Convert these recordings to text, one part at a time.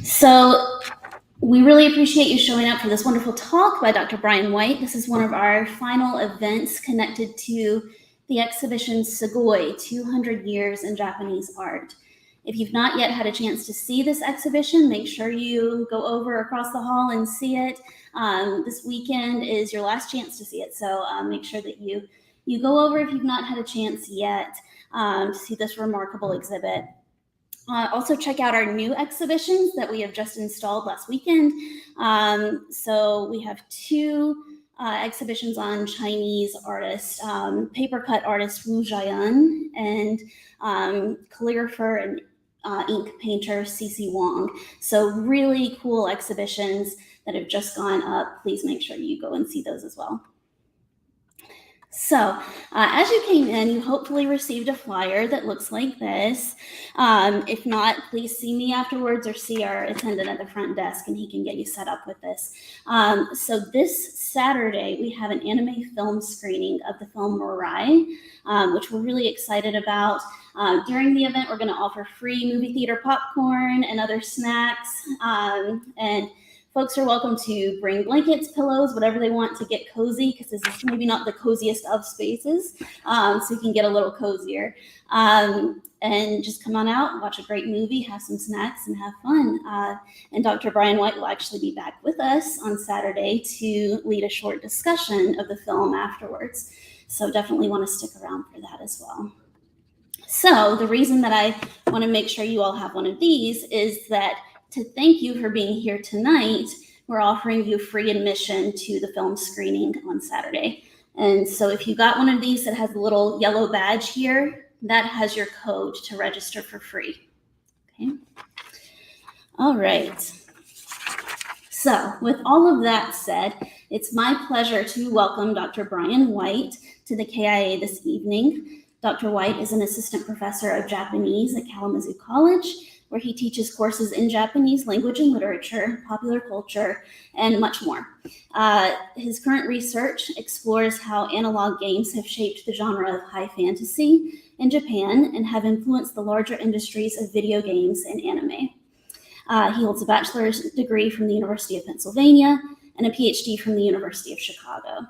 So we really appreciate you showing up for this wonderful talk by Dr. Brian White. This is one of our final events connected to the exhibition Sugoi, 200 Years in Japanese Art. If you've not yet had a chance to see this exhibition, make sure you go over across the hall and see it. This weekend is your last chance to see it, so make sure that you go over if you've not had a chance yet to see this remarkable exhibit. Also check out our new exhibitions that we have just installed last weekend. So we have two exhibitions on Chinese artists, paper cut artist Wu Jian and calligrapher and ink painter Cece Wong. So really cool exhibitions that have just gone up. Please make sure you go and see those as well. So as you came in, you hopefully received a flyer that looks like this. If not, please see me afterwards or see our attendant at the front desk and he can get you set up with this. So this Saturday, we have an anime film screening of the film Mirai, which we're really excited about. During the event, we're going to offer free movie theater popcorn and other snacks. And folks are welcome to bring blankets, pillows, whatever they want to get cozy, because this is maybe not the coziest of spaces, so you can get a little cozier. And just come on out, watch a great movie, have some snacks, and have fun. And Dr. Brian White will actually be back with us on Saturday to lead a short discussion of the film afterwards. So definitely want to stick around for that as well. So the reason that I want to make sure you all have one of these is that to thank you for being here tonight, we're offering you free admission to the film screening on Saturday. And so if you got one of these that has a little yellow badge here, that has your code to register for free. Okay. All right. So with all of that said, it's my pleasure to welcome Dr. Brian White to the KIA this evening. Dr. White is an assistant professor of Japanese at Kalamazoo College, where he teaches courses in Japanese language and literature, popular culture, and much more. His current research explores how analog games have shaped the genre of high fantasy in Japan and have influenced the larger industries of video games and anime. He holds a bachelor's degree from the University of Pennsylvania and a PhD from the University of Chicago.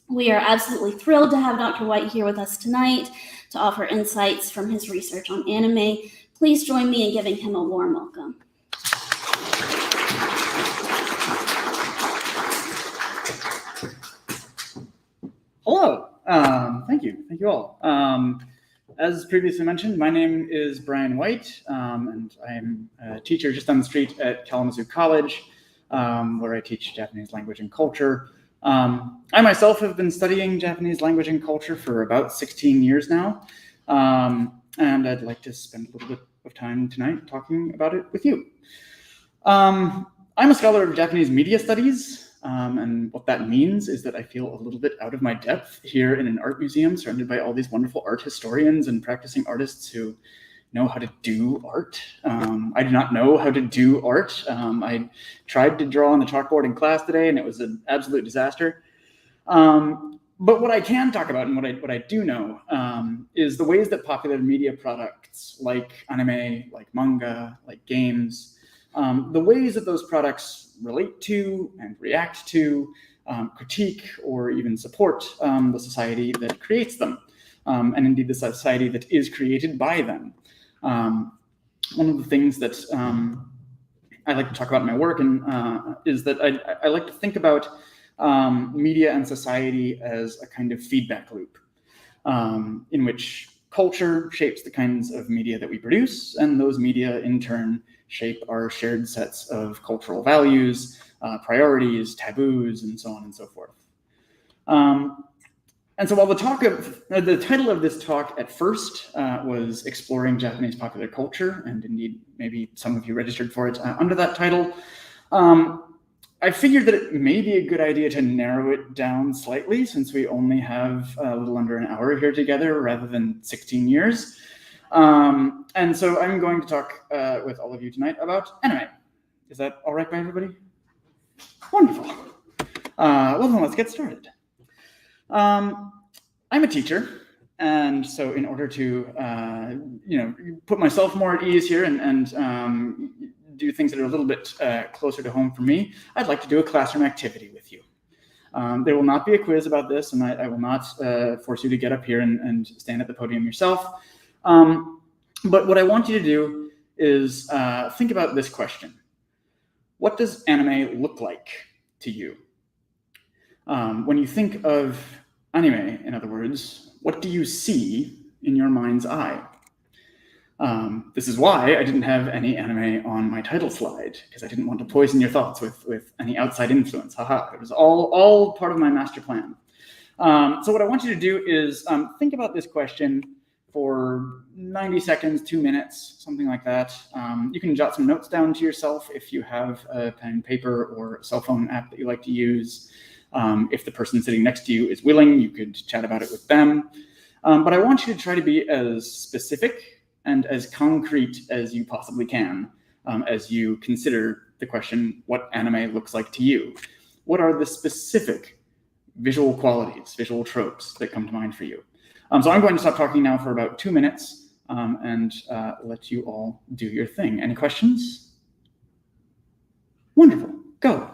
We are absolutely thrilled to have Dr. White here with us tonight to offer insights from his research on anime. Please join me in giving him a warm welcome. Hello, thank you all. As previously mentioned, my name is Brian White, and I'm a teacher just on the street at Kalamazoo College, where I teach Japanese language and culture. I myself have been studying Japanese language and culture for about 16 years now. And I'd like to spend a little bit of time tonight talking about it with you. I'm a scholar of Japanese media studies, and what that means is that I feel a little bit out of my depth here in an art museum surrounded by all these wonderful art historians and practicing artists who know how to do art. I do not know how to do art. I tried to draw on the chalkboard in class today, and it was an absolute disaster. But what I can talk about and what I do know is the ways that popular media products like anime, like manga, like games, the ways that those products relate to and react to, critique, or even support the society that creates them, and indeed the society that is created by them. One of the things that I like to talk about in my work is that I like to think about media and society as a kind of feedback loop in which culture shapes the kinds of media that we produce, and those media in turn shape our shared sets of cultural values, priorities, taboos, and so on and so forth. And so while the title of this talk at first was Exploring Japanese Popular Culture, and indeed maybe some of you registered for it under that title, I figured that it may be a good idea to narrow it down slightly, since we only have a little under an hour here together rather than 16 years. And so I'm going to talk with all of you tonight about anime. Is that all right by everybody? Wonderful. Well, then let's get started. I'm a teacher. And so in order to, put myself more at ease here and do things that are a little bit closer to home for me, I'd like to do a classroom activity with you. There will not be a quiz about this, and I will not force you to get up here and stand at the podium yourself. But what I want you to do is think about this question. What does anime look like to you? When you think of anime, in other words, what do you see in your mind's eye? This is why I didn't have any anime on my title slide, because I didn't want to poison your thoughts with any outside influence. Haha, it was all part of my master plan. So what I want you to do is think about this question for 90 seconds, 2 minutes, something like that. You can jot some notes down to yourself if you have a pen and paper or a cell phone app that you like to use. If the person sitting next to you is willing, you could chat about it with them. But I want you to try to be as specific and as concrete as you possibly can as you consider the question, what anime looks like to you. What are the specific visual qualities, visual tropes that come to mind for you? So I'm going to stop talking now for about 2 minutes and let you all do your thing. Any questions? Wonderful. Go.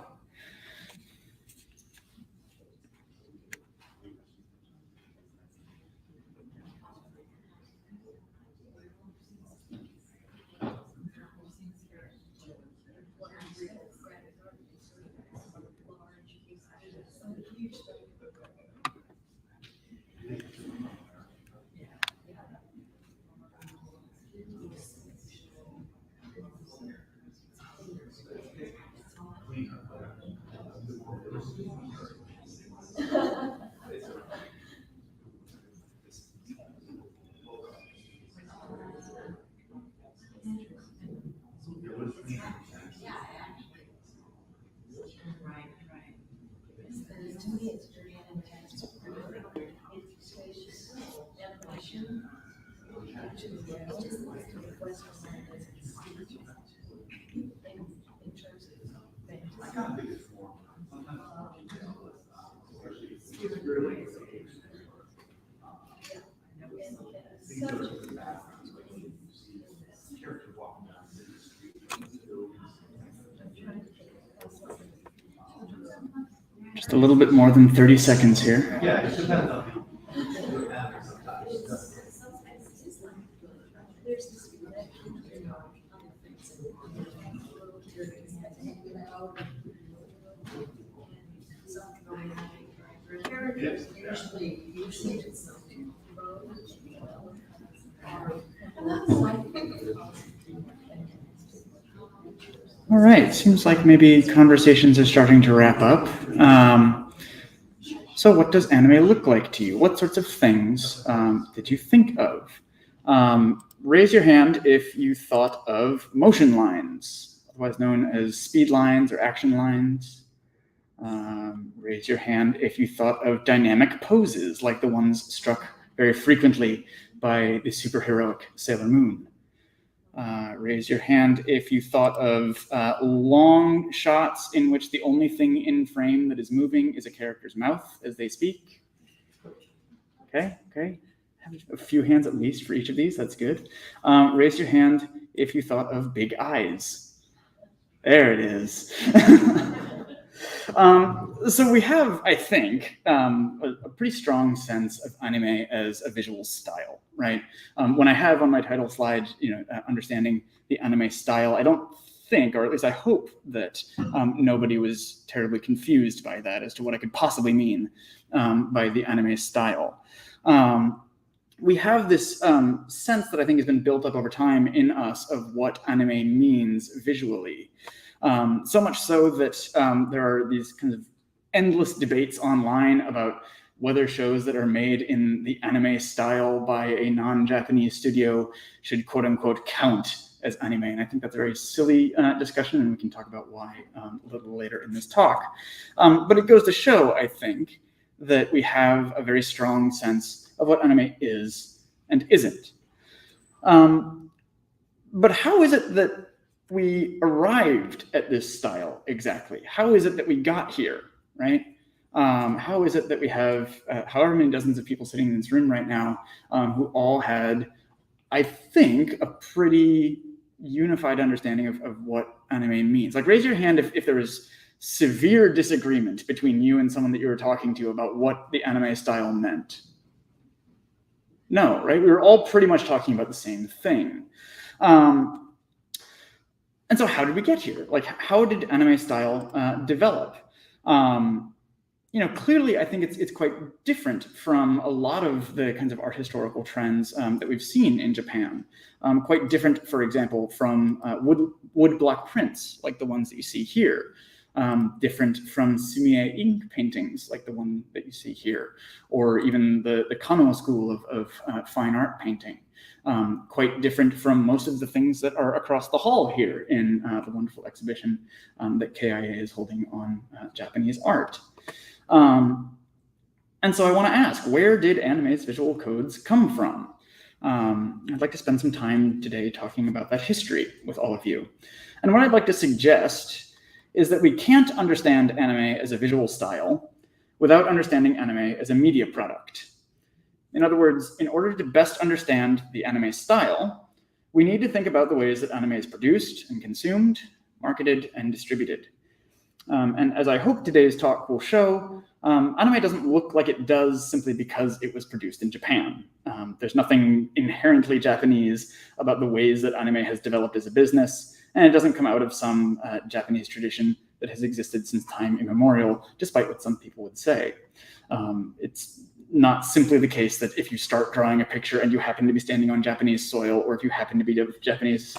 Just a little bit more than 30 seconds here. All right, seems like maybe conversations are starting to wrap up. So what does anime look like to you? What sorts of things did you think of? Raise your hand if you thought of motion lines, otherwise known as speed lines or action lines. Raise your hand if you thought of dynamic poses, like the ones struck very frequently by the superheroic Sailor Moon. Raise your hand if you thought of long shots in which the only thing in frame that is moving is a character's mouth as they speak. Okay. Have a few hands at least for each of these. That's good. Raise your hand if you thought of big eyes. There it is. So we have, I think, a pretty strong sense of anime as a visual style, right? When I have on my title slide, understanding the anime style, I don't think, or at least I hope that nobody was terribly confused by that as to what I could possibly mean by the anime style. We have this sense that I think has been built up over time in us of what anime means visually. So much so that there are these kinds of endless debates online about whether shows that are made in the anime style by a non-Japanese studio should quote unquote count as anime. And I think that's a very silly discussion, and we can talk about why a little later in this talk. But it goes to show, I think, that we have a very strong sense of what anime is and isn't. But how is it that we arrived at this style exactly? How is it that we got here, right? How is it that we have however many dozens of people sitting in this room right now who all had, I think, a pretty unified understanding of what anime means? Like, raise your hand if there was severe disagreement between you and someone that you were talking to about what the anime style meant. No, right? We were all pretty much talking about the same thing. And so how did we get here? Like, how did anime style develop? Clearly, I think it's quite different from a lot of the kinds of art historical trends that we've seen in Japan. Quite different, for example, from wood block prints, like the ones that you see here. Different from sumie ink paintings, like the one that you see here, or even the Kano school of fine art painting. Quite different from most of the things that are across the hall here in the wonderful exhibition that KIA is holding on Japanese art. And so I want to ask, where did anime's visual codes come from? I'd like to spend some time today talking about that history with all of you. And what I'd like to suggest is that we can't understand anime as a visual style without understanding anime as a media product. In other words, in order to best understand the anime style, we need to think about the ways that anime is produced and consumed, marketed, and distributed. And as I hope today's talk will show, anime doesn't look like it does simply because it was produced in Japan. There's nothing inherently Japanese about the ways that anime has developed as a business, and it doesn't come out of some Japanese tradition that has existed since time immemorial, despite what some people would say. It's not simply the case that if you start drawing a picture and you happen to be standing on Japanese soil, or if you happen to be of Japanese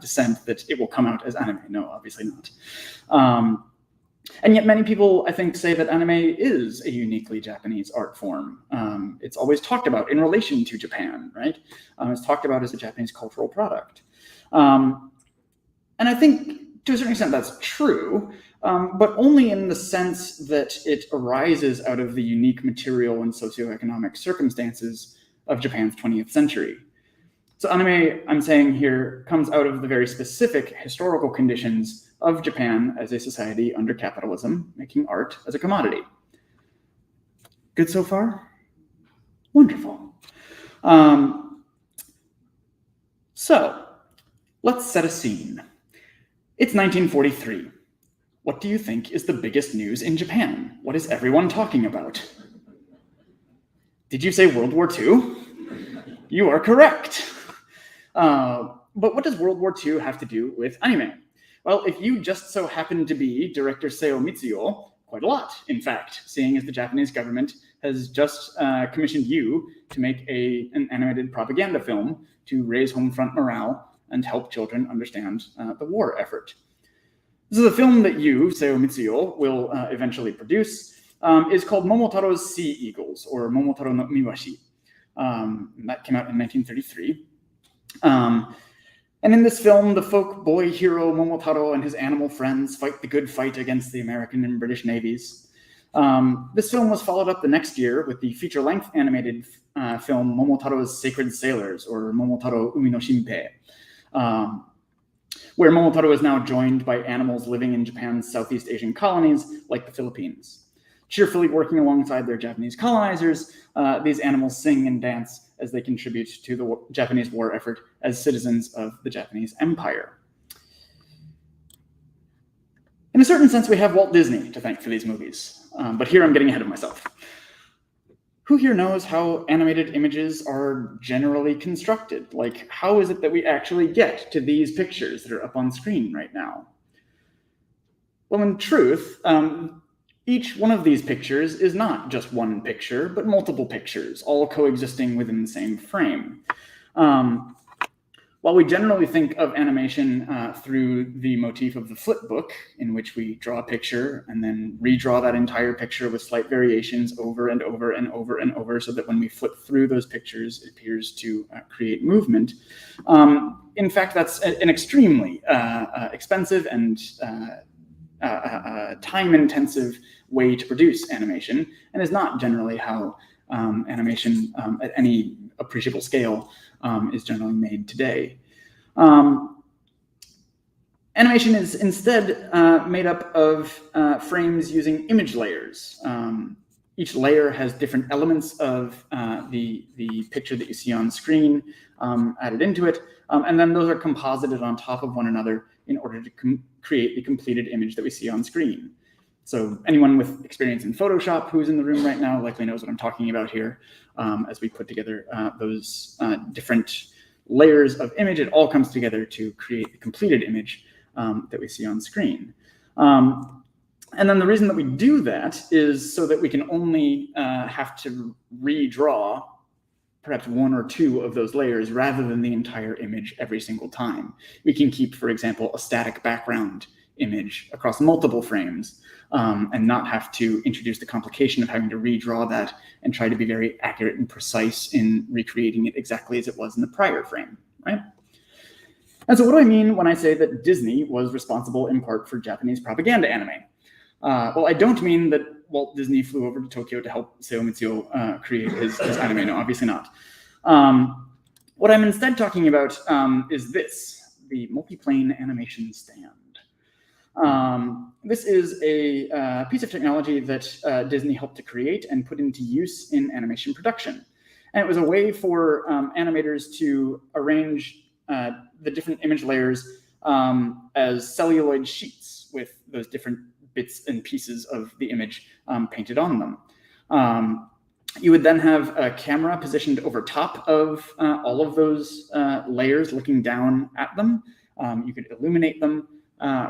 descent, that it will come out as anime. No, obviously not. And yet many people, I think, say that anime is a uniquely Japanese art form. It's always talked about in relation to Japan, right? It's talked about as a Japanese cultural product. And I think, to a certain extent, that's true, but only in the sense that it arises out of the unique material and socioeconomic circumstances of Japan's 20th century. So anime, I'm saying here, comes out of the very specific historical conditions of Japan as a society under capitalism, making art as a commodity. Good so far? Wonderful. So let's set a scene. It's 1943. What do you think is the biggest news in Japan? What is everyone talking about? Did you say World War II? You are correct. But what does World War II have to do with anime? Well, if you just so happen to be director Seo Mitsuyo, quite a lot, in fact, seeing as the Japanese government has just commissioned you to make an animated propaganda film to raise home front morale and help children understand the war effort. This is a film that you, Seo Mitsuyo, will eventually produce. Is called Momotaro's Sea Eagles, or Momotaro no Miwashi. That came out in 1933. And in this film, the folk boy hero Momotaro and his animal friends fight the good fight against the American and British navies. This film was followed up the next year with the feature-length animated film Momotaro's Sacred Sailors, or Momotaro Umi no Shinpei, where Momotaro is now joined by animals living in Japan's Southeast Asian colonies, like the Philippines. Cheerfully working alongside their Japanese colonizers, these animals sing and dance as they contribute to the Japanese war effort as citizens of the Japanese Empire. In a certain sense, we have Walt Disney to thank for these movies, but here I'm getting ahead of myself. Who here knows how animated images are generally constructed? Like, how is it that we actually get to these pictures that are up on screen right now? Well, in truth, each one of these pictures is not just one picture, but multiple pictures, all coexisting within the same frame. While we generally think of animation through the motif of the flip book, in which we draw a picture and then redraw that entire picture with slight variations over and over and over and over, so that when we flip through those pictures, it appears to create movement. In fact, that's an extremely expensive and time-intensive way to produce animation, and is not generally how animation at any appreciable scale is generally made today. And animation is instead made up of frames using image layers. Each layer has different elements of the picture that you see on screen added into it, and then those are composited on top of one another in order to create the completed image that we see on screen. So anyone with experience in Photoshop who's in the room right now likely knows what I'm talking about here. As we put together those different layers of image, it all comes together to create the completed image that we see on screen. And then the reason that we do that is so that we can only have to redraw perhaps one or two of those layers rather than the entire image every single time. We can keep, for example, a static background image across multiple frames and not have to introduce the complication of having to redraw that and try to be very accurate and precise in recreating it exactly as it was in the prior frame, right? And so what do I mean when I say that Disney was responsible in part for Japanese propaganda anime? Well, I don't mean that Walt Disney flew over to Tokyo to help Seo Mitsuo create his anime. No, obviously not. What I'm instead talking about is this, the multiplane animation stand. This is a piece of technology that Disney helped to create and put into use in animation production. And it was a way for animators to arrange the different image layers as celluloid sheets with those different bits and pieces of the image painted on them. You would then have a camera positioned over top of all of those layers looking down at them. You could illuminate them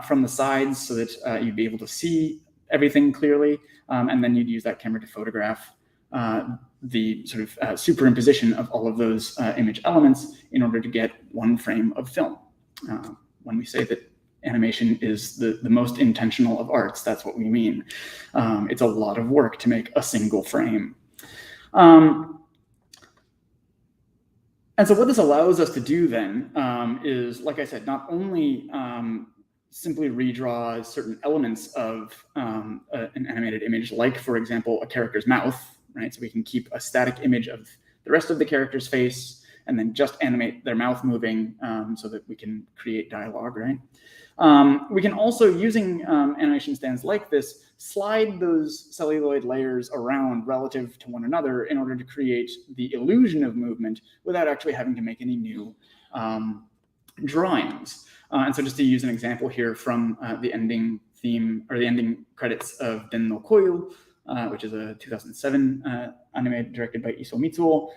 from the sides so that you'd be able to see everything clearly. And then you'd use that camera to photograph the sort of superimposition of all of those image elements in order to get one frame of film. When we say that animation is the most intentional of arts, that's what we mean. It's a lot of work to make a single frame. And so what this allows us to do then is, like I said, not only simply redraw certain elements of an animated image, like, for example, a character's mouth, right? So we can keep a static image of the rest of the character's face and then just animate their mouth moving so that we can create dialogue, right? We can also, using animation stands like this, slide those celluloid layers around relative to one another in order to create the illusion of movement without actually having to make any new drawings. And so just to use an example here from the ending theme, or the ending credits of Den no Koyu, which is a 2007 anime directed by Isao Mitsuo.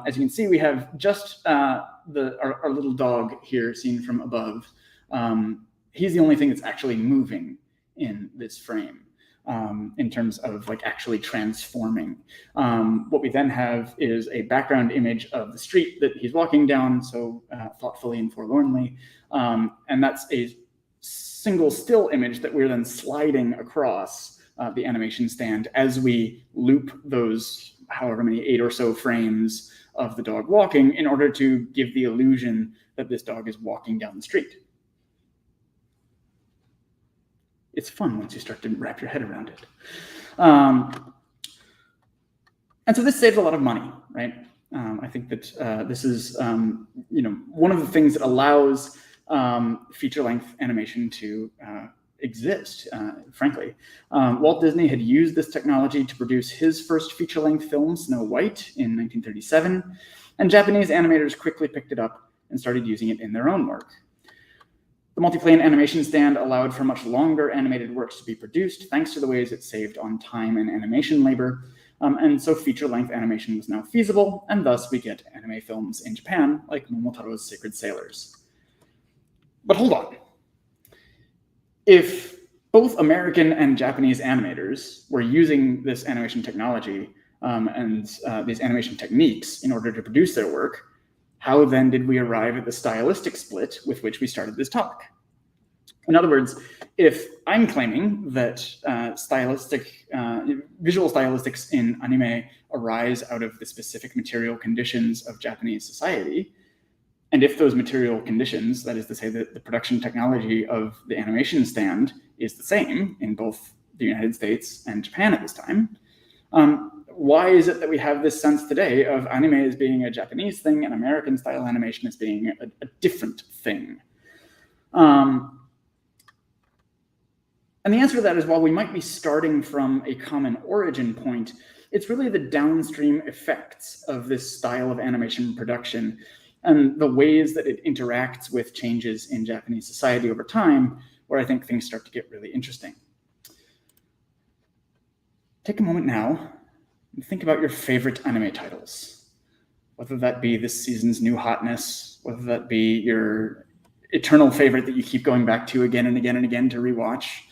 As you can see, we have just our little dog here seen from above. He's the only thing that's actually moving in this frame in terms of like actually transforming. What we then have is a background image of the street that he's walking down so thoughtfully and forlornly. And that's a single still image that we're then sliding across the animation stand as we loop those however many 8 or so frames of the dog walking in order to give the illusion that this dog is walking down the street. It's fun once you start to wrap your head around it. And so this saves a lot of money, right? I think that this is one of the things that allows feature-length animation to exist, frankly. Walt Disney had used this technology to produce his first feature-length film, Snow White, in 1937, and Japanese animators quickly picked it up and started using it in their own work. The multiplane animation stand allowed for much longer animated works to be produced, thanks to the ways it saved on time and animation labor. And so feature-length animation was now feasible, and thus we get anime films in Japan, like Momotaro's Sacred Sailors. But hold on. If both American and Japanese animators were using this animation technology and these animation techniques in order to produce their work, how then did we arrive at the stylistic split with which we started this talk? In other words, if I'm claiming that visual stylistics in anime arise out of the specific material conditions of Japanese society, and if those material conditions, that is to say that the production technology of the animation stand is the same in both the United States and Japan at this time, why is it that we have this sense today of anime as being a Japanese thing and American style animation as being a different thing? And the answer to that is, while we might be starting from a common origin point, it's really the downstream effects of this style of animation production and the ways that it interacts with changes in Japanese society over time where I think things start to get really interesting. Take a moment now and think about your favorite anime titles, whether that be this season's new hotness, whether that be your eternal favorite that you keep going back to again and again and again to rewatch.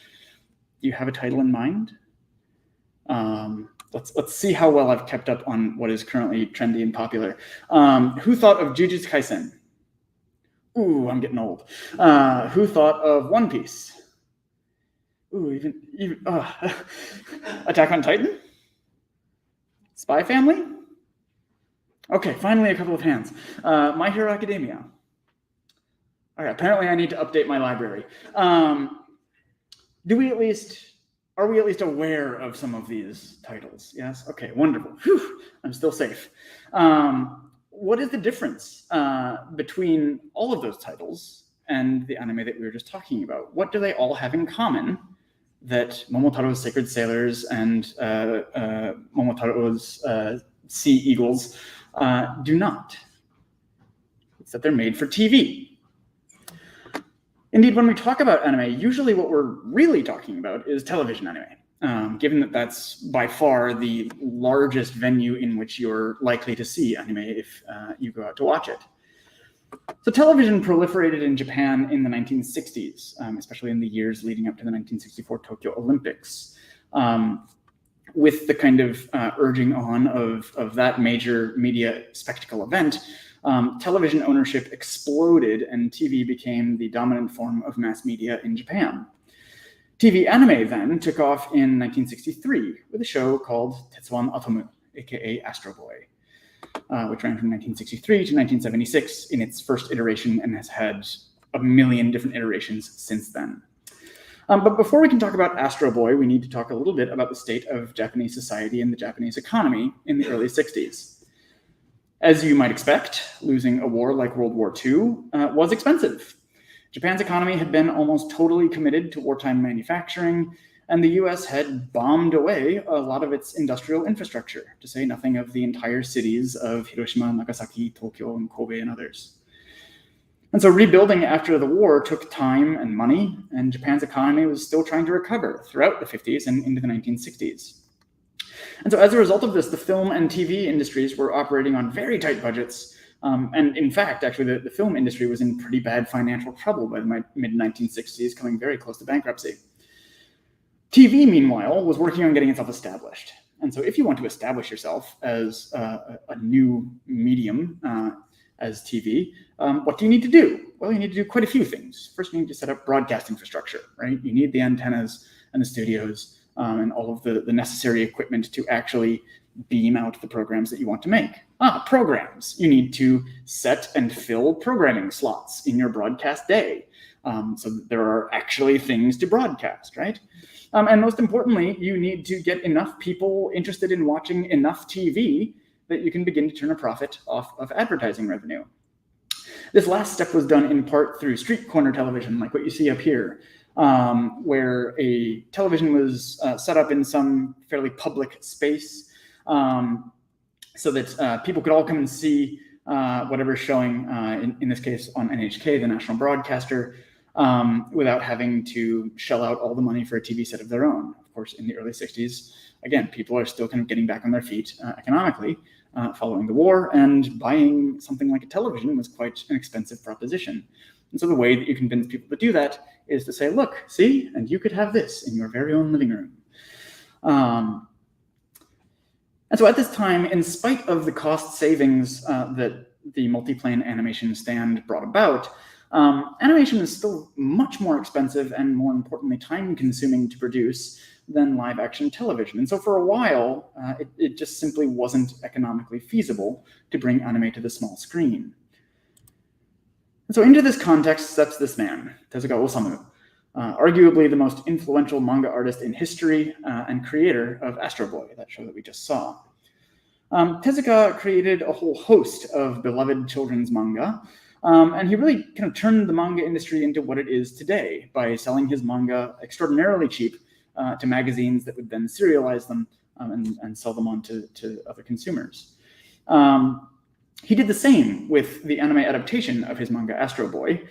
Do you have a title in mind? Let's see how well I've kept up on what is currently trendy and popular. Who thought of Jujutsu Kaisen? Ooh, I'm getting old. Who thought of One Piece? Ooh, even Attack on Titan? Spy Family? Okay, finally a couple of hands. My Hero Academia. All right, apparently I need to update my library. Are we at least aware of some of these titles? Yes? Okay, wonderful. Whew, I'm still safe. What is the difference between all of those titles and the anime that we were just talking about? What do they all have in common that Momotaro's Sacred Sailors and Momotaro's Sea Eagles do not? It's that they're made for TV. Indeed, when we talk about anime, usually what we're really talking about is television anime, given that that's by far the largest venue in which you're likely to see anime if you go out to watch it. So television proliferated in Japan in the 1960s, especially in the years leading up to the 1964 Tokyo Olympics, with the kind of urging on of that major media spectacle event. Television ownership exploded and TV became the dominant form of mass media in Japan. TV anime then took off in 1963 with a show called Tetsuwan Atomu, aka Astro Boy, which ran from 1963 to 1976 in its first iteration and has had a million different iterations since then. But before we can talk about Astro Boy, we need to talk a little bit about the state of Japanese society and the Japanese economy in the early 60s. As you might expect, losing a war like World War II was expensive. Japan's economy had been almost totally committed to wartime manufacturing, and the US had bombed away a lot of its industrial infrastructure, to say nothing of the entire cities of Hiroshima, Nagasaki, Tokyo, and Kobe, and others. And so rebuilding after the war took time and money, and Japan's economy was still trying to recover throughout the 50s and into the 1960s. And so as a result of this, the film and TV industries were operating on very tight budgets. And in fact, actually, the film industry was in pretty bad financial trouble by the mid-1960s, coming very close to bankruptcy. TV, meanwhile, was working on getting itself established. And so if you want to establish yourself as a new medium, as TV, what do you need to do? Well, you need to do quite a few things. First, you need to set up broadcast infrastructure, right? You need the antennas and the studios and all of the necessary equipment to actually beam out the programs that you want to make. Programs. You need to set and fill programming slots in your broadcast day so that there are actually things to broadcast, right? And most importantly, you need to get enough people interested in watching enough TV that you can begin to turn a profit off of advertising revenue. This last step was done in part through street corner television, like what you see up here, where a television was set up in some fairly public space so that people could all come and see whatever's showing, in this case on NHK, the national broadcaster, without having to shell out all the money for a TV set of their own. Of course, in the early 60s, again, people are still kind of getting back on their feet economically following the war, and buying something like a television was quite an expensive proposition. And so the way that you convince people to do that is to say, look, see, and you could have this in your very own living room. And so at this time, in spite of the cost savings that the multiplane animation stand brought about, animation is still much more expensive and, more importantly, time-consuming to produce than live-action television. And so for a while, it just simply wasn't economically feasible to bring anime to the small screen. And so into this context steps this man, Tezuka Osamu, arguably the most influential manga artist in history and creator of Astro Boy, that show that we just saw. Tezuka created a whole host of beloved children's manga, And he really kind of turned the manga industry into what it is today by selling his manga extraordinarily cheap to magazines that would then serialize them and sell them on to other consumers. He did the same with the anime adaptation of his manga Astro Boy,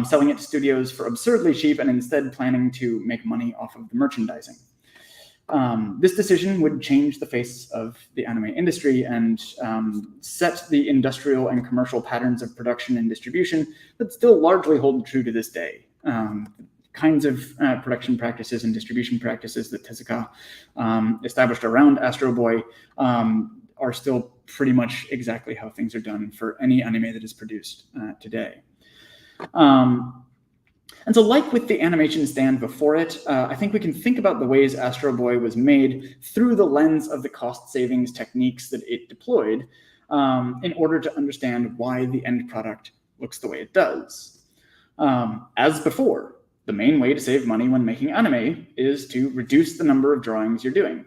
selling it to studios for absurdly cheap and instead planning to make money off of the merchandising. This decision would change the face of the anime industry and set the industrial and commercial patterns of production and distribution that still largely hold true to this day. Kinds of production practices and distribution practices that Tezuka established around Astro Boy are still pretty much exactly how things are done for any anime that is produced today. And so like with the animation stand before it, I think we can think about the ways Astro Boy was made through the lens of the cost savings techniques that it deployed in order to understand why the end product looks the way it does. As before, the main way to save money when making anime is to reduce the number of drawings you're doing,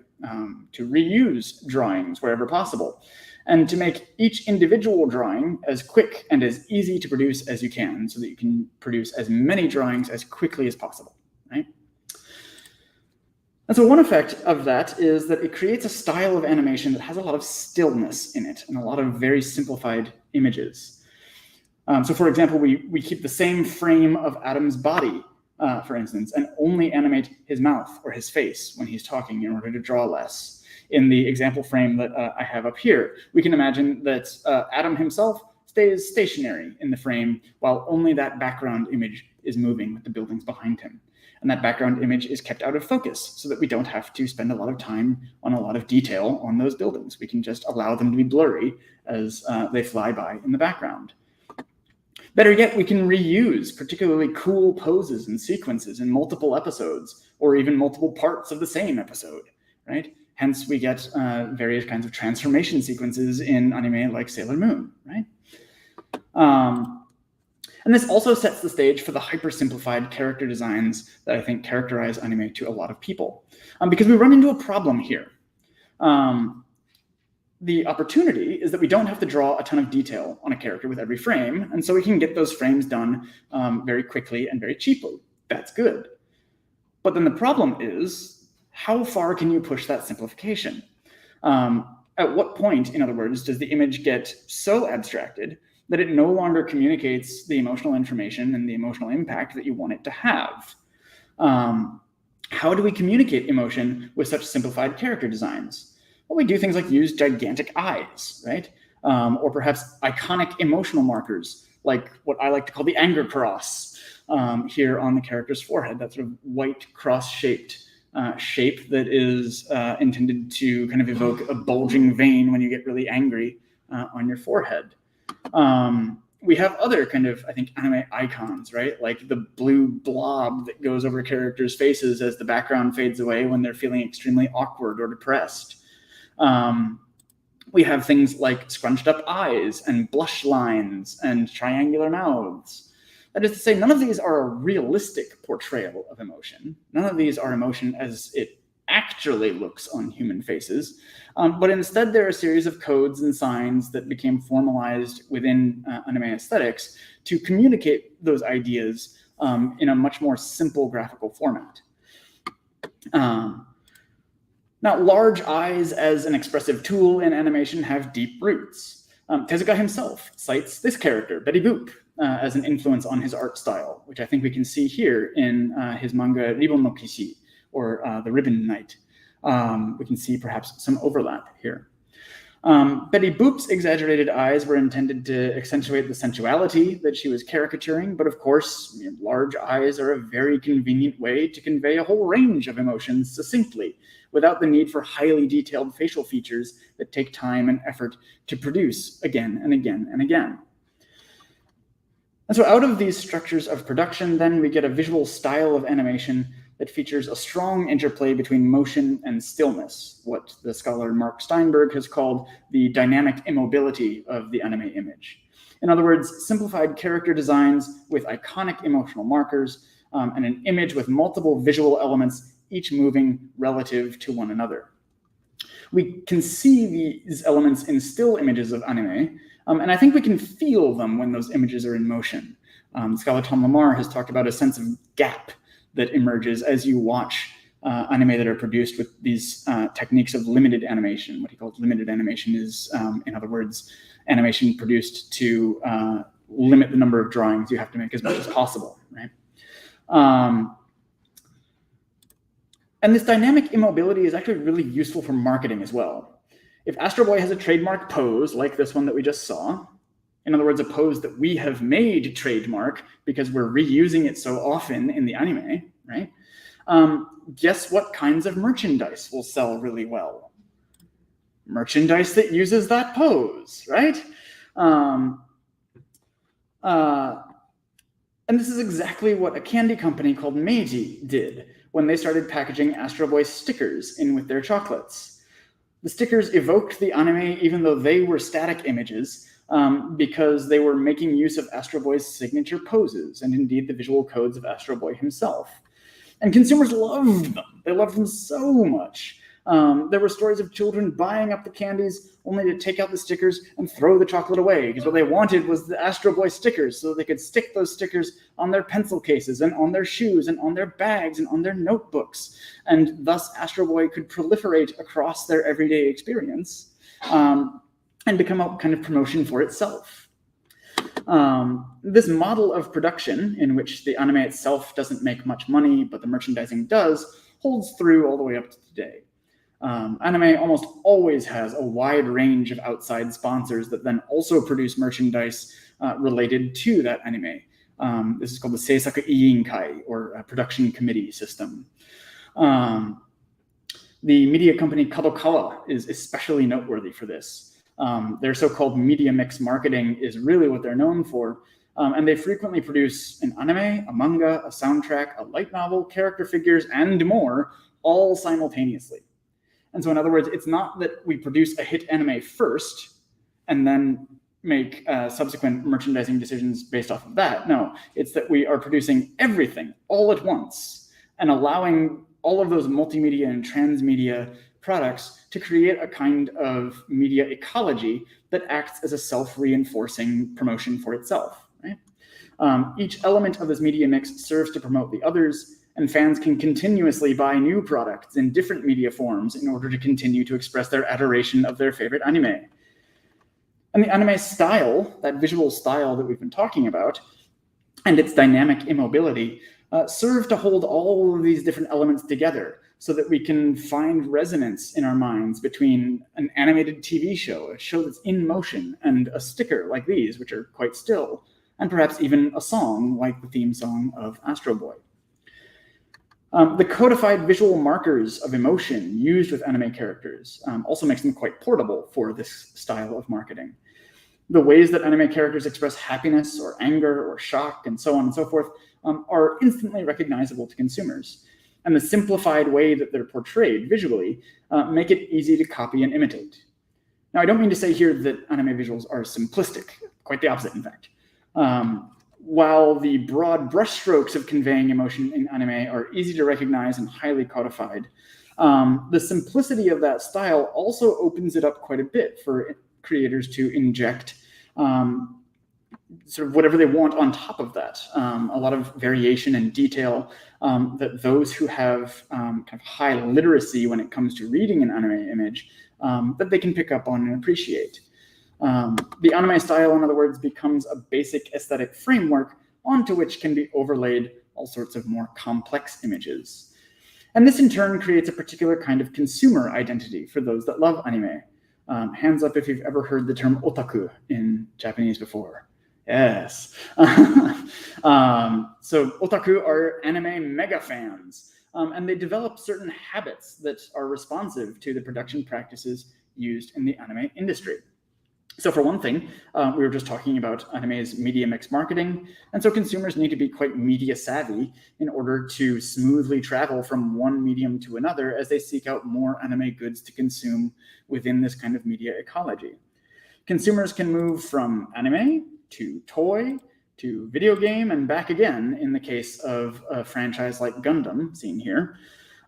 to reuse drawings wherever possible, and to make each individual drawing as quick and as easy to produce as you can so that you can produce as many drawings as quickly as possible, right? And so one effect of that is that it creates a style of animation that has a lot of stillness in it and a lot of very simplified images. So for example, we keep the same frame of Adam's body, for instance, and only animate his mouth or his face when he's talking in order to draw less. In the example frame that I have up here, we can imagine that Adam himself stays stationary in the frame while only that background image is moving with the buildings behind him. And that background image is kept out of focus so that we don't have to spend a lot of time on a lot of detail on those buildings. We can just allow them to be blurry as they fly by in the background. Better yet, we can reuse particularly cool poses and sequences in multiple episodes or even multiple parts of the same episode, right? Hence, we get various kinds of transformation sequences in anime like Sailor Moon, right? And this also sets the stage for the hyper-simplified character designs that I think characterize anime to a lot of people. Because we run into a problem here. The opportunity is that we don't have to draw a ton of detail on a character with every frame, and so we can get those frames done very quickly and very cheaply. That's good. But then the problem is, how far can you push that simplification? At what point, in other words, does the image get so abstracted that it no longer communicates the emotional information and the emotional impact that you want it to have? How do we communicate emotion with such simplified character designs? Well, we do things like use gigantic eyes, right? Or perhaps iconic emotional markers, like what I like to call the anger cross here on the character's forehead, that sort of white cross-shaped shape that is intended to kind of evoke a bulging vein when you get really angry on your forehead. We have other kind of, I think, anime icons, right? Like the blue blob that goes over characters' faces as the background fades away when they're feeling extremely awkward or depressed. We have things like scrunched up eyes and blush lines and triangular mouths. That is to say, none of these are a realistic portrayal of emotion. None of these are emotion as it actually looks on human faces, but instead they're a series of codes and signs that became formalized within anime aesthetics to communicate those ideas in a much more simple graphical format. Now, large eyes as an expressive tool in animation have deep roots. Tezuka himself cites this character, Betty Boop, as an influence on his art style, which I think we can see here in his manga Ribbon no Kishi, or The Ribbon Knight. We can see perhaps some overlap here. Betty Boop's exaggerated eyes were intended to accentuate the sensuality that she was caricaturing, but of course, large eyes are a very convenient way to convey a whole range of emotions succinctly, without the need for highly detailed facial features that take time and effort to produce again and again and again. And so out of these structures of production, then we get a visual style of animation that features a strong interplay between motion and stillness, what the scholar Mark Steinberg has called the dynamic immobility of the anime image. In other words, simplified character designs with iconic emotional markers and an image with multiple visual elements, each moving relative to one another. We can see these elements in still images of anime, And I think we can feel them when those images are in motion. Scholar Tom Lamar has talked about a sense of gap that emerges as you watch anime that are produced with these techniques of limited animation. What he calls limited animation is, in other words, animation produced to limit the number of drawings you have to make as much as possible, right? And this dynamic immobility is actually really useful for marketing as well. If Astro Boy has a trademark pose like this one that we just saw, in other words, a pose that we have made trademark because we're reusing it so often in the anime, right? Guess what kinds of merchandise will sell really well? Merchandise that uses that pose, right? And this is exactly what a candy company called Meiji did when they started packaging Astro Boy stickers in with their chocolates. The stickers evoked the anime even though they were static images, because they were making use of Astro Boy's signature poses and indeed the visual codes of Astro Boy himself. And consumers loved them. They loved them so much. There were stories of children buying up the candies only to take out the stickers and throw the chocolate away, because what they wanted was the Astro Boy stickers so they could stick those stickers on their pencil cases and on their shoes and on their bags and on their notebooks. And thus Astro Boy could proliferate across their everyday experience and become a kind of promotion for itself. This model of production, in which the anime itself doesn't make much money, but the merchandising does, holds through all the way up to today. Anime almost always has a wide range of outside sponsors that then also produce merchandise related to that anime. This is called the Seisaku Iinkai, or production committee system. The media company Kadokawa is especially noteworthy for this. Their so-called media mix marketing is really what they're known for. And they frequently produce an anime, a manga, a soundtrack, a light novel, character figures, and more, all simultaneously. And so in other words, it's not that we produce a hit anime first and then make subsequent merchandising decisions based off of that. No, it's that we are producing everything all at once and allowing all of those multimedia and transmedia products to create a kind of media ecology that acts as a self-reinforcing promotion for itself, right? Each element of this media mix serves to promote the others, and fans can continuously buy new products in different media forms in order to continue to express their adoration of their favorite anime. And the anime style, that visual style that we've been talking about, and its dynamic immobility, serve to hold all of these different elements together so that we can find resonance in our minds between an animated TV show, a show that's in motion, and a sticker like these, which are quite still, and perhaps even a song like the theme song of Astro Boy. The codified visual markers of emotion used with anime characters also makes them quite portable for this style of marketing. The ways that anime characters express happiness or anger or shock and so on and so forth are instantly recognizable to consumers. And the simplified way that they're portrayed visually make it easy to copy and imitate. Now, I don't mean to say here that anime visuals are simplistic, quite the opposite, in fact. While the broad brushstrokes of conveying emotion in anime are easy to recognize and highly codified, the simplicity of that style also opens it up quite a bit for creators to inject sort of whatever they want on top of that. A lot of variation and detail that those who have kind of high literacy when it comes to reading an anime image, that they can pick up on and appreciate. The anime style, in other words, becomes a basic aesthetic framework onto which can be overlaid all sorts of more complex images. And this in turn creates a particular kind of consumer identity for those that love anime. Hands up if you've ever heard the term otaku in Japanese before. Yes. So otaku are anime mega fans, and they develop certain habits that are responsive to the production practices used in the anime industry. So for one thing, we were just talking about anime's media mix marketing, and so consumers need to be quite media savvy in order to smoothly travel from one medium to another as they seek out more anime goods to consume within this kind of media ecology. Consumers can move from anime to toy to video game and back again in the case of a franchise like Gundam, seen here.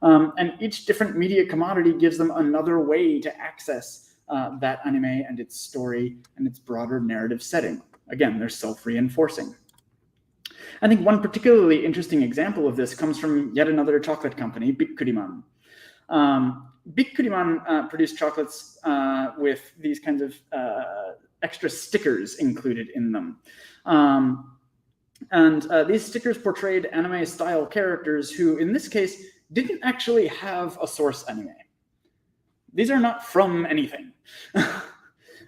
And each different media commodity gives them another way to access that anime and its story and its broader narrative setting. Again, they're self-reinforcing. I think one particularly interesting example of this comes from yet another chocolate company, Bikkuriman. Bikkuriman produced chocolates with these kinds of extra stickers included in them. These stickers portrayed anime-style characters who, in this case, didn't actually have a source anime. These are not from anything.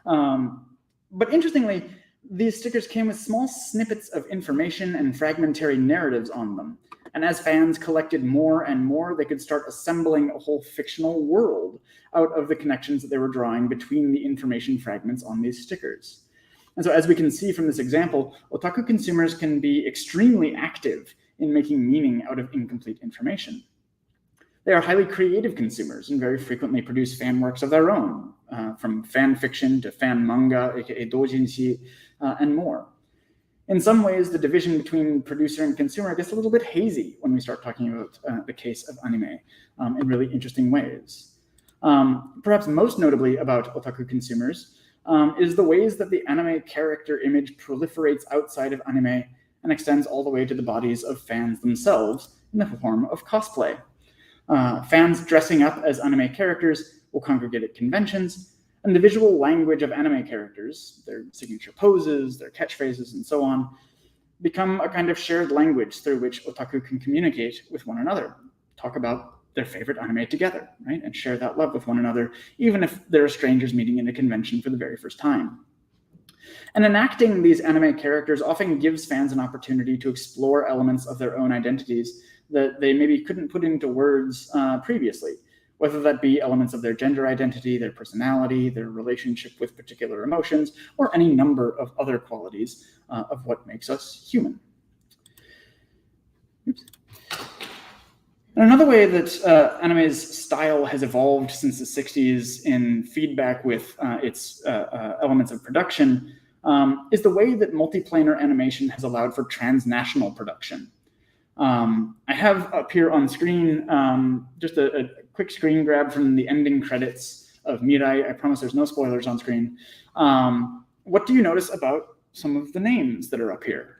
But interestingly, these stickers came with small snippets of information and fragmentary narratives on them. And as fans collected more and more, they could start assembling a whole fictional world out of the connections that they were drawing between the information fragments on these stickers. And so as we can see from this example, otaku consumers can be extremely active in making meaning out of incomplete information. They are highly creative consumers and very frequently produce fan works of their own, from fan fiction to fan manga, aka doujinshi, and more. In some ways, the division between producer and consumer gets a little bit hazy when we start talking about the case of anime in really interesting ways. Perhaps most notably about otaku consumers is the ways that the anime character image proliferates outside of anime and extends all the way to the bodies of fans themselves in the form of cosplay. Fans dressing up as anime characters will congregate at conventions, and the visual language of anime characters, their signature poses, their catchphrases, and so on, become a kind of shared language through which otaku can communicate with one another, talk about their favorite anime together, right? And share that love with one another, even if they're strangers meeting in a convention for the very first time. And enacting these anime characters often gives fans an opportunity to explore elements of their own identities that they maybe couldn't put into words previously, whether that be elements of their gender identity, their personality, their relationship with particular emotions, or any number of other qualities of what makes us human. Oops. And another way that anime's style has evolved since the 60s in feedback with its elements of production is the way that multiplanar animation has allowed for transnational production. I have up here on screen just a quick screen grab from the ending credits of Mirai. I promise there's no spoilers on screen. What do you notice about some of the names that are up here?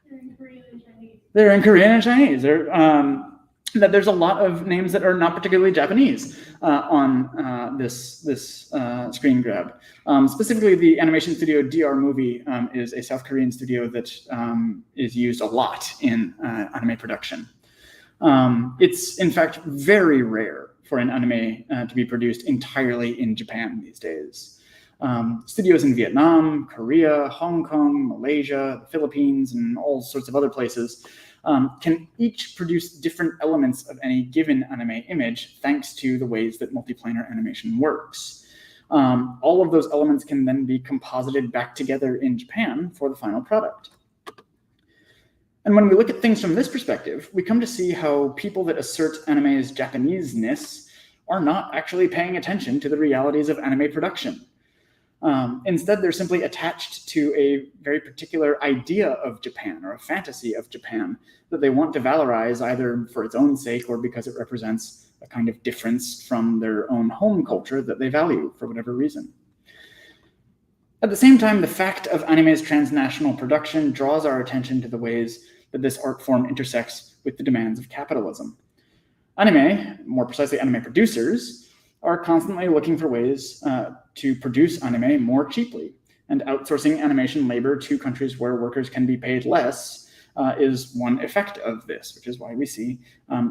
They're in Korean and Chinese. They're in Korean and Chinese. There's a lot of names that are not particularly Japanese on this screen grab. Specifically, the animation studio DR Movie is a South Korean studio that is used a lot in anime production. It's, in fact, very rare for an anime to be produced entirely in Japan these days. Studios in Vietnam, Korea, Hong Kong, Malaysia, the Philippines, and all sorts of other places can each produce different elements of any given anime image thanks to the ways that multiplanar animation works. All of those elements can then be composited back together in Japan for the final product. And when we look at things from this perspective, we come to see how people that assert anime's Japanese-ness are not actually paying attention to the realities of anime production. Instead, they're simply attached to a very particular idea of Japan or a fantasy of Japan that they want to valorize either for its own sake or because it represents a kind of difference from their own home culture that they value for whatever reason. At the same time, the fact of anime's transnational production draws our attention to the ways that this art form intersects with the demands of capitalism. Anime, more precisely anime producers, are constantly looking for ways to produce anime more cheaply, and outsourcing animation labor to countries where workers can be paid less is one effect of this, which is why we see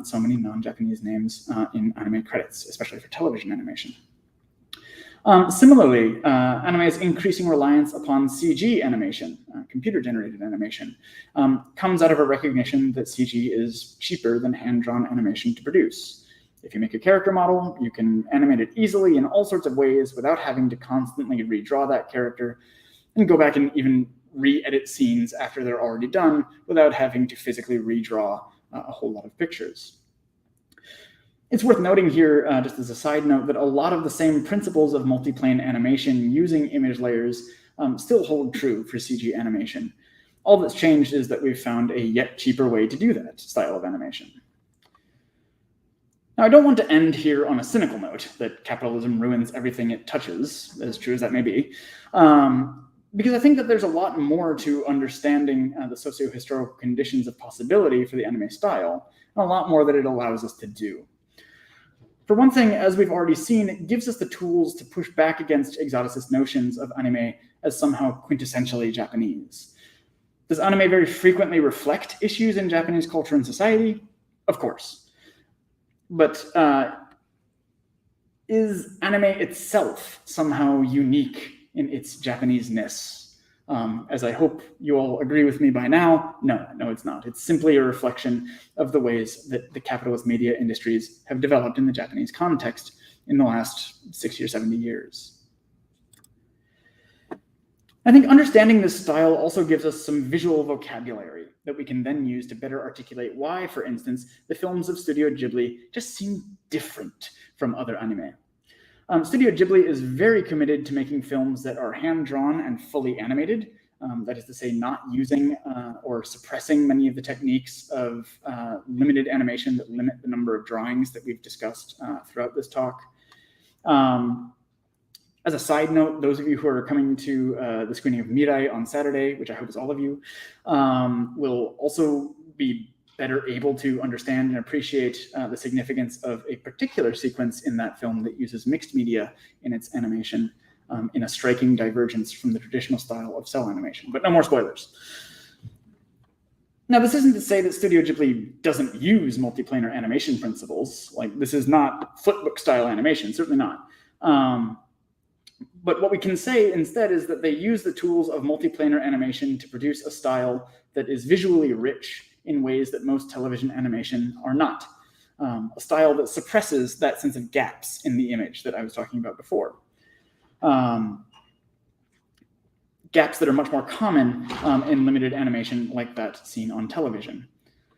so many non-Japanese names in anime credits, especially for television animation. Similarly, anime's increasing reliance upon CG animation, computer-generated animation, comes out of a recognition that CG is cheaper than hand-drawn animation to produce. If you make a character model, you can animate it easily in all sorts of ways without having to constantly redraw that character and go back and even re-edit scenes after they're already done without having to physically redraw a whole lot of pictures. It's worth noting here, just as a side note, that a lot of the same principles of multiplane animation using image layers still hold true for CG animation. All that's changed is that we've found a yet cheaper way to do that style of animation. Now, I don't want to end here on a cynical note that capitalism ruins everything it touches, as true as that may be, because I think that there's a lot more to understanding the socio-historical conditions of possibility for the anime style, and a lot more that it allows us to do. For one thing, as we've already seen, it gives us the tools to push back against exoticist notions of anime as somehow quintessentially Japanese. Does anime very frequently reflect issues in Japanese culture and society? Of course. But is anime itself somehow unique in its Japanese-ness? As I hope you all agree with me by now, no, it's not. It's simply a reflection of the ways that the capitalist media industries have developed in the Japanese context in the last 60 or 70 years. I think understanding this style also gives us some visual vocabulary that we can then use to better articulate why, for instance, the films of Studio Ghibli just seem different from other anime. Studio Ghibli is very committed to making films that are hand-drawn and fully animated, that is to say, not using or suppressing many of the techniques of limited animation that limit the number of drawings that we've discussed throughout this talk. As a side note, those of you who are coming to the screening of Mirai on Saturday, which I hope is all of you, will also be better able to understand and appreciate the significance of a particular sequence in that film that uses mixed media in its animation in a striking divergence from the traditional style of cell animation. But no more spoilers. Now, this isn't to say that Studio Ghibli doesn't use multiplanar animation principles. Like, this is not flipbook style animation, certainly not. But what we can say instead is that they use the tools of multiplanar animation to produce a style that is visually rich in ways that most television animation are not. A style that suppresses that sense of gaps in the image that I was talking about before. Gaps that are much more common in limited animation like that seen on television.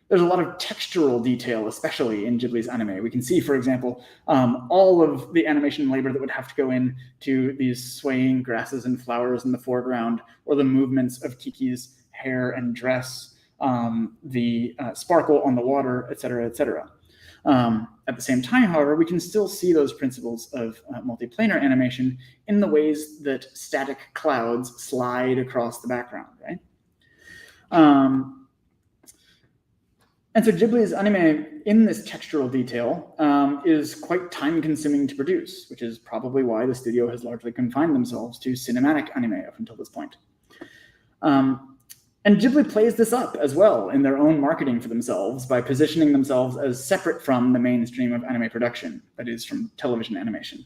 There's a lot of textural detail, especially in Ghibli's anime. We can see, for example, all of the animation labor that would have to go into these swaying grasses and flowers in the foreground, or the movements of Kiki's hair and dress, the sparkle on the water, etc., etc. At the same time, however, we can still see those principles of multiplanar animation in the ways that static clouds slide across the background, right? And so Ghibli's anime, in this textural detail, is quite time-consuming to produce, which is probably why the studio has largely confined themselves to cinematic anime up until this point. And Ghibli plays this up as well in their own marketing for themselves by positioning themselves as separate from the mainstream of anime production, that is, from television animation.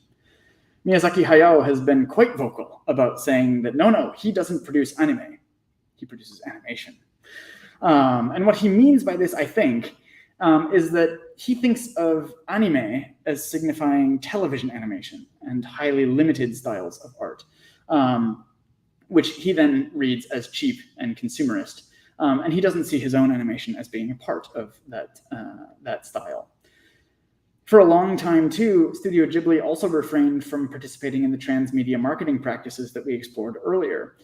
Miyazaki Hayao has been quite vocal about saying that no, he doesn't produce anime, he produces animation. And what he means by this, I think, is that he thinks of anime as signifying television animation and highly limited styles of art, which he then reads as cheap and consumerist. And he doesn't see his own animation as being a part of that style. For a long time, too, Studio Ghibli also refrained from participating in the transmedia marketing practices that we explored earlier.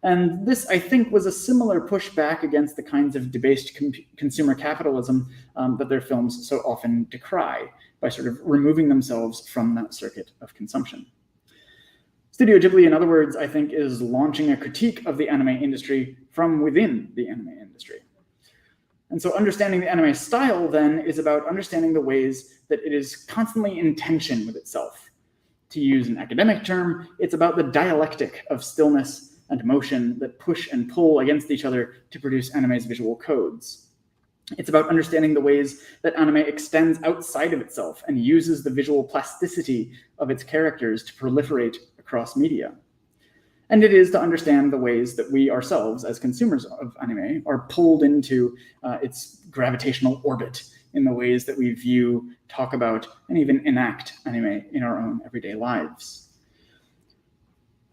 And this, I think, was a similar pushback against the kinds of debased consumer capitalism that their films so often decry by sort of removing themselves from that circuit of consumption. Studio Ghibli, in other words, I think, is launching a critique of the anime industry from within the anime industry. And so understanding the anime style, then, is about understanding the ways that it is constantly in tension with itself. To use an academic term, it's about the dialectic of stillness and motion that push and pull against each other to produce anime's visual codes. It's about understanding the ways that anime extends outside of itself and uses the visual plasticity of its characters to proliferate across media. And it is to understand the ways that we ourselves, as consumers of anime, are pulled into its gravitational orbit in the ways that we view, talk about, and even enact anime in our own everyday lives.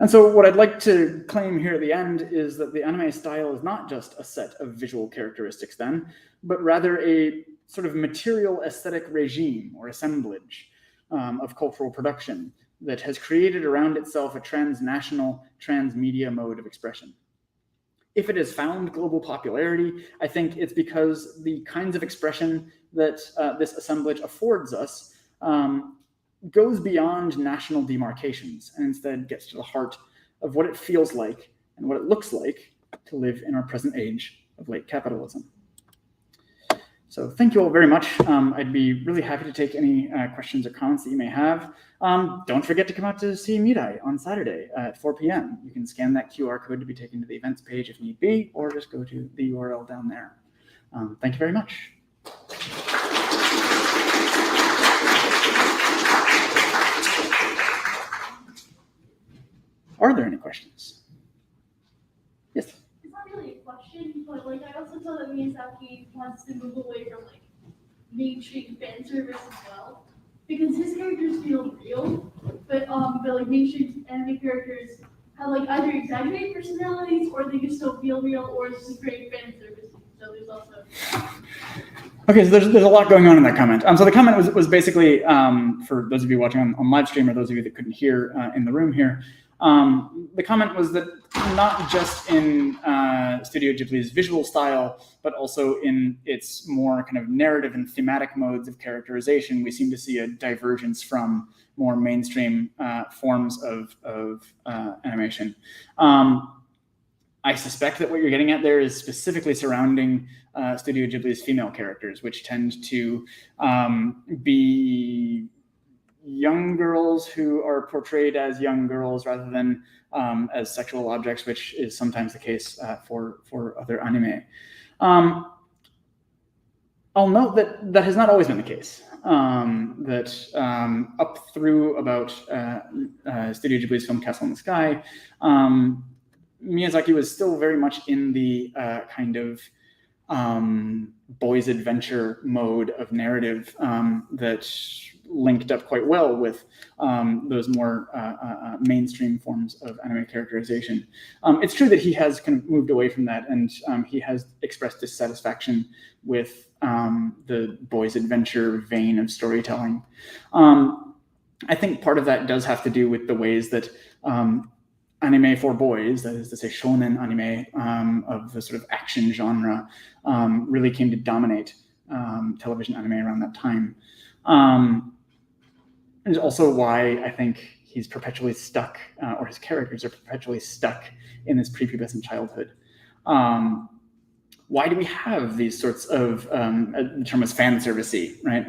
And so what I'd like to claim here at the end is that the anime style is not just a set of visual characteristics then, but rather a sort of material aesthetic regime or assemblage of cultural production that has created around itself a transnational, transmedia mode of expression. If it has found global popularity, I think it's because the kinds of expression that this assemblage affords us goes beyond national demarcations and instead gets to the heart of what it feels like and what it looks like to live in our present age of late capitalism. So thank you all very much. I'd be really happy to take any questions or comments that you may have. Don't forget to come out to see Mirai on Saturday at 4 p.m. You can scan that QR code to be taken to the events page if need be, or just go to the URL down there. Thank you very much. Are there any questions? Yes. It's not really a question, but like I also saw that Miyazaki wants to move away from like mainstream fan service as well, because his characters feel real, but like mainstream anime characters have like either exaggerated personalities or they can still feel real, or it's just great fan service. So there's also. Okay, so there's a lot going on in that comment. So the comment was basically for those of you watching on live stream or those of you that couldn't hear in the room here. The comment was that not just in Studio Ghibli's visual style, but also in its more kind of narrative and thematic modes of characterization, we seem to see a divergence from more mainstream forms of animation. I suspect that what you're getting at there is specifically surrounding Studio Ghibli's female characters, which tend to be young girls who are portrayed as young girls rather than as sexual objects, which is sometimes the case for other anime. I'll note that has not always been the case. That up through about Studio Ghibli's film Castle in the Sky, Miyazaki was still very much in the kind of boys' adventure mode of narrative that linked up quite well with those more mainstream forms of anime characterization. It's true that he has kind of moved away from that, and he has expressed dissatisfaction with the boys' adventure vein of storytelling. I think part of that does have to do with the ways that anime for boys, that is to say shonen anime of the sort of action genre, really came to dominate television anime around that time. And also why I think he's perpetually stuck, or his characters are perpetually stuck in this prepubescent childhood. Why do we have these sorts of, the term is fan servicey, right?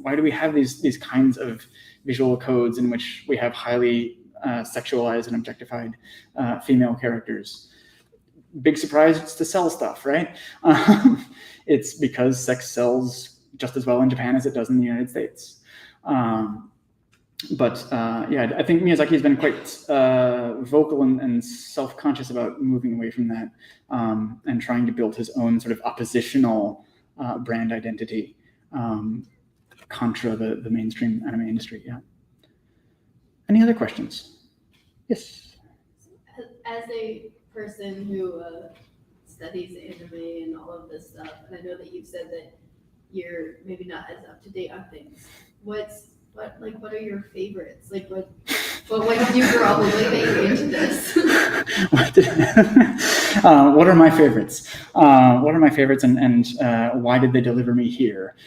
Why do we have these kinds of visual codes in which we have highly sexualized and objectified female characters? Big surprise, it's to sell stuff, right? It's because sex sells just as well in Japan as it does in the United States. But yeah, I think Miyazaki has been quite vocal and self-conscious about moving away from that and trying to build his own sort of oppositional brand identity contra the mainstream anime industry. Yeah. Any other questions? Yes. As a person who studies anime and all of this stuff, and I know that you've said that you're maybe not as up to date on things. What are your favorites? Like what did you grow up with that you into this? What are my favorites? What are my favorites, and why did they deliver me here?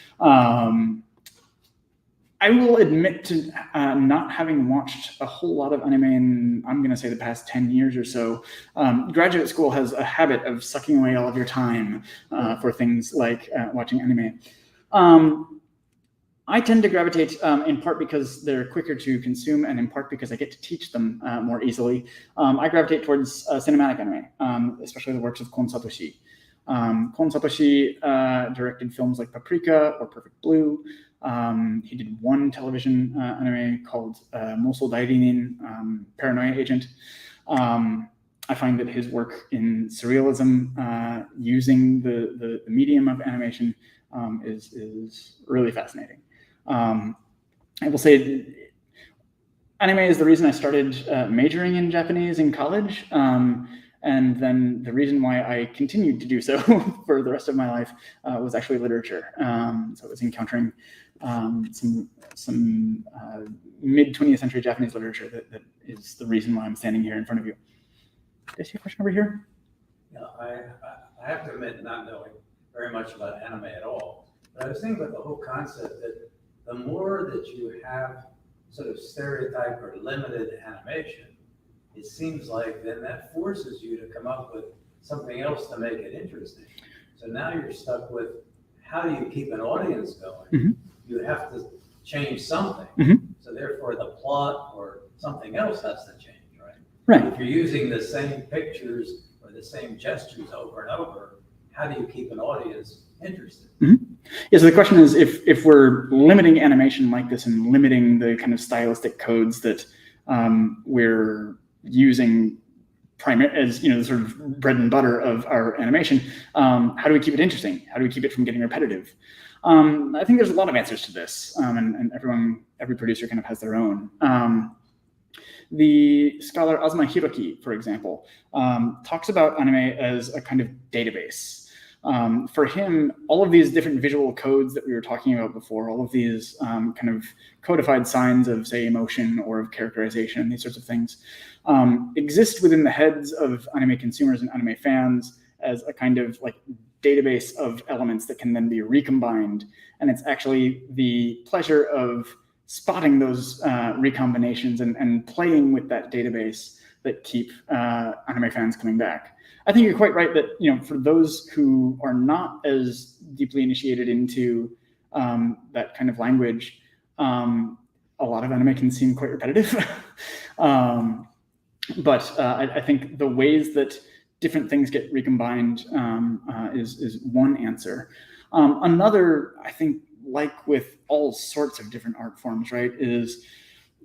I will admit to not having watched a whole lot of anime in, I'm going to say, the past 10 years or so. Graduate school has a habit of sucking away all of your time for things like watching anime. I tend to gravitate in part because they're quicker to consume and in part because I get to teach them more easily. I gravitate towards cinematic anime, especially the works of Kon Satoshi. Kon Satoshi directed films like Paprika or Perfect Blue. He did one television anime called Mousou Dairinin, Paranoia Agent. I find that his work in surrealism, using the medium of animation, is really fascinating. I will say anime is the reason I started majoring in Japanese in college. And then the reason why I continued to do so for the rest of my life was actually literature. So I was encountering some mid-20th century Japanese literature that is the reason why I'm standing here in front of you. Did I see a question over here? I have to admit not knowing very much about anime at all, but I was thinking about the whole concept that the more that you have sort of stereotype or limited animation, it seems like then that forces you to come up with something else to make it interesting. So now you're stuck with, how do you keep an audience going? Mm-hmm. You have to change something. Mm-hmm. So therefore the plot or something else has to change, right? Right. If you're using the same pictures or the same gestures over and over, how do you keep an audience interested? Mm-hmm. Yeah, so the question is, if we're limiting animation like this and limiting the kind of stylistic codes that we're using as the sort of bread and butter of our animation, how do we keep it interesting? How do we keep it from getting repetitive? I think there's a lot of answers to this, and every producer kind of has their own. The scholar Azuma Hiroki, for example, talks about anime as a kind of database. For him, all of these different visual codes that we were talking about before, all of these kind of codified signs of, say, emotion or of characterization and these sorts of things, exist within the heads of anime consumers and anime fans as a kind of like database of elements that can then be recombined. And it's actually the pleasure of spotting those recombinations and playing with that database that keep anime fans coming back. I think you're quite right that, for those who are not as deeply initiated into that kind of language, a lot of anime can seem quite repetitive. But I think the ways that different things get recombined is one answer. Another, I think, like with all sorts of different art forms, right, is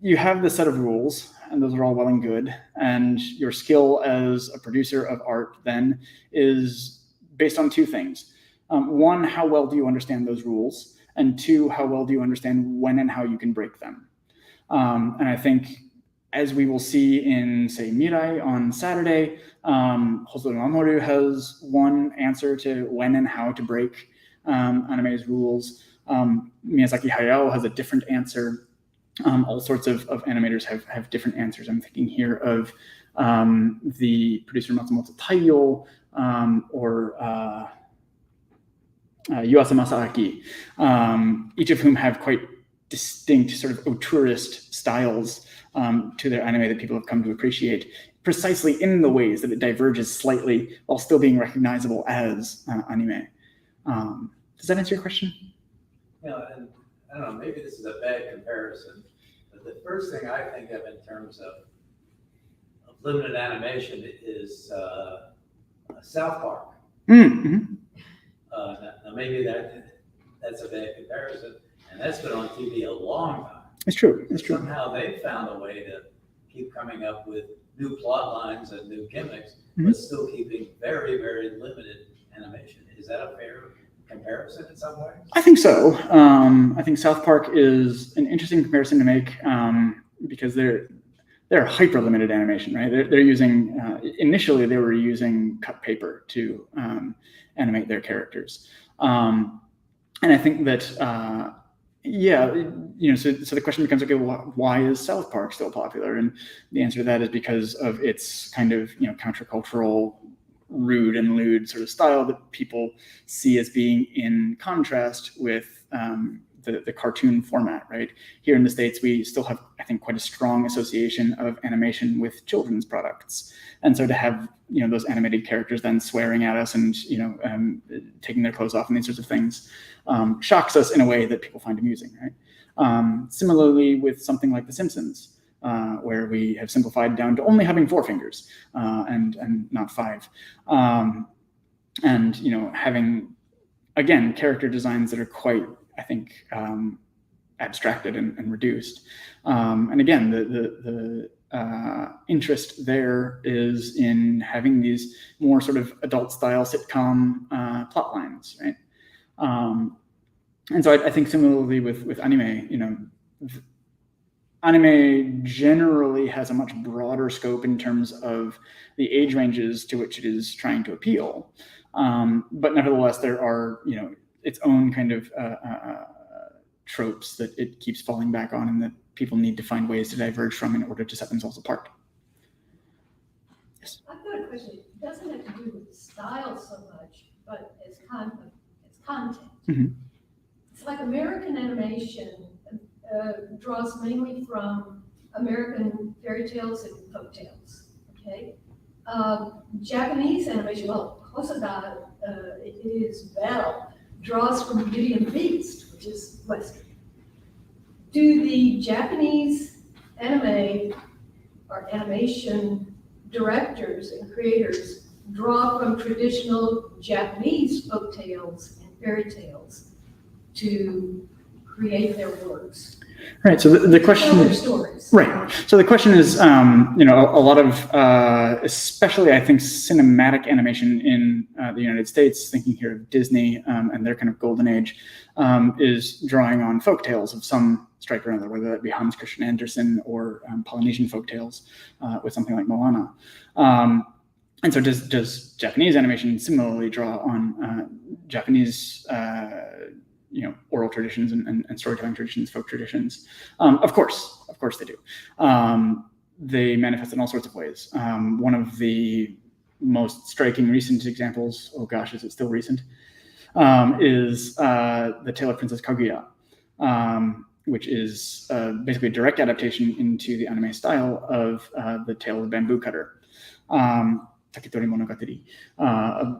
you have the set of rules, and those are all well and good. And your skill as a producer of art then is based on two things. One, how well do you understand those rules? And two, how well do you understand when and how you can break them? And I think, as we will see in, say, Mirai on Saturday, Hosoda Mamoru has one answer to when and how to break anime's rules. Miyazaki Hayao has a different answer. All sorts of animators have different answers. I'm thinking here of the producer Matsumoto Taiyo or Yuasa Masaaki, each of whom have quite distinct sort of auteurist styles to their anime that people have come to appreciate, precisely in the ways that it diverges slightly while still being recognizable as anime. Does that answer your question? Yeah, and I don't know, maybe this is a bad comparison, but the first thing I think of in terms of limited animation is South Park. Mm-hmm. Now maybe that's a bad comparison, and that's been on TV a long time. It's true. It's true. Somehow they found a way to keep coming up with new plot lines and new gimmicks, Mm-hmm. but still keeping very, very limited animation. Is that a fair comparison in some ways? I think so. I think South Park is an interesting comparison to make because they're hyper limited animation, right? They're using initially they were using cut paper to animate their characters, and I think that so the question becomes, okay, well, why is South Park still popular? And the answer to that is because of its kind of countercultural, rude and lewd sort of style that people see as being in contrast with the cartoon format, right? Here in the States, we still have, I think, quite a strong association of animation with children's products. And so to have, those animated characters then swearing at us and, taking their clothes off and these sorts of things shocks us in a way that people find amusing, right? Similarly with something like The Simpsons, where we have simplified down to only having 4 fingers and not 5. And, having, again, character designs that are quite, I think, abstracted and reduced. And again, the interest there is in having these more sort of adult style sitcom plot lines, right? And so I think similarly with anime, anime generally has a much broader scope in terms of the age ranges to which it is trying to appeal. But nevertheless, there are, its own kind of tropes that it keeps falling back on and that people need to find ways to diverge from in order to set themselves apart. Yes. I've got a question. It doesn't have to do with style so much, but as content. Mhm. It's like American animation draws mainly from American fairy tales and folk tales, okay? Japanese animation, well, Hosoda, it is Bell, draws from Beauty and the Beast, which is Western. Do the Japanese anime or animation directors and creators draw from traditional Japanese folk tales and fairy tales to create their works? Right. So the question Tell their is, stories. right. So the question is, you know, a lot of, especially I think cinematic animation in the United States, thinking here of Disney and their kind of golden age, is drawing on folk tales of some stripe or another, whether that be Hans Christian Andersen or Polynesian folk tales with something like Moana. And so does Japanese animation similarly draw on Japanese you know, oral traditions and storytelling traditions, folk traditions? Of course they do. They manifest in all sorts of ways. One of the most striking recent examples, oh gosh, is it still recent? Is The Tale of Princess Kaguya, which is basically a direct adaptation into the anime style of The Tale of the Bamboo Cutter. Taketori Monogatari,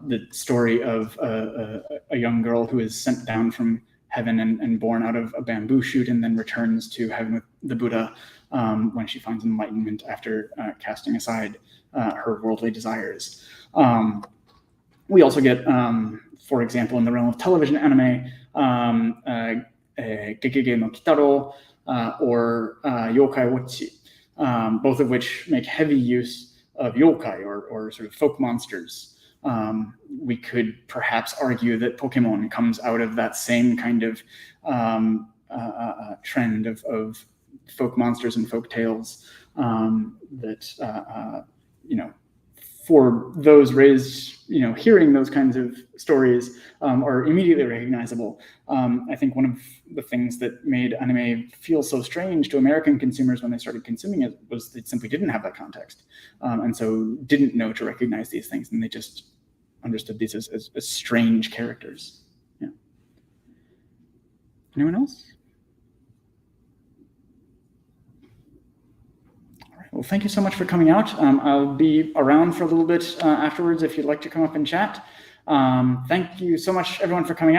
the story of a young girl who is sent down from heaven and born out of a bamboo shoot and then returns to heaven with the Buddha when she finds enlightenment after casting aside her worldly desires. We also get, for example, in the realm of television anime, Gekige no Kitaro or Yokai Watchi, both of which make heavy use of yokai or sort of folk monsters. We could perhaps argue that Pokemon comes out of that same kind of trend of folk monsters and folk tales that, you know, for those raised, you know, hearing those kinds of stories are immediately recognizable. I think one of the things that made anime feel so strange to American consumers when they started consuming it was they simply didn't have that context, and so didn't know to recognize these things, and they just understood these as strange characters. Yeah. Anyone else? Well, thank you so much for coming out. I'll be around for a little bit afterwards if you'd like to come up and chat. Thank you so much, everyone, for coming out.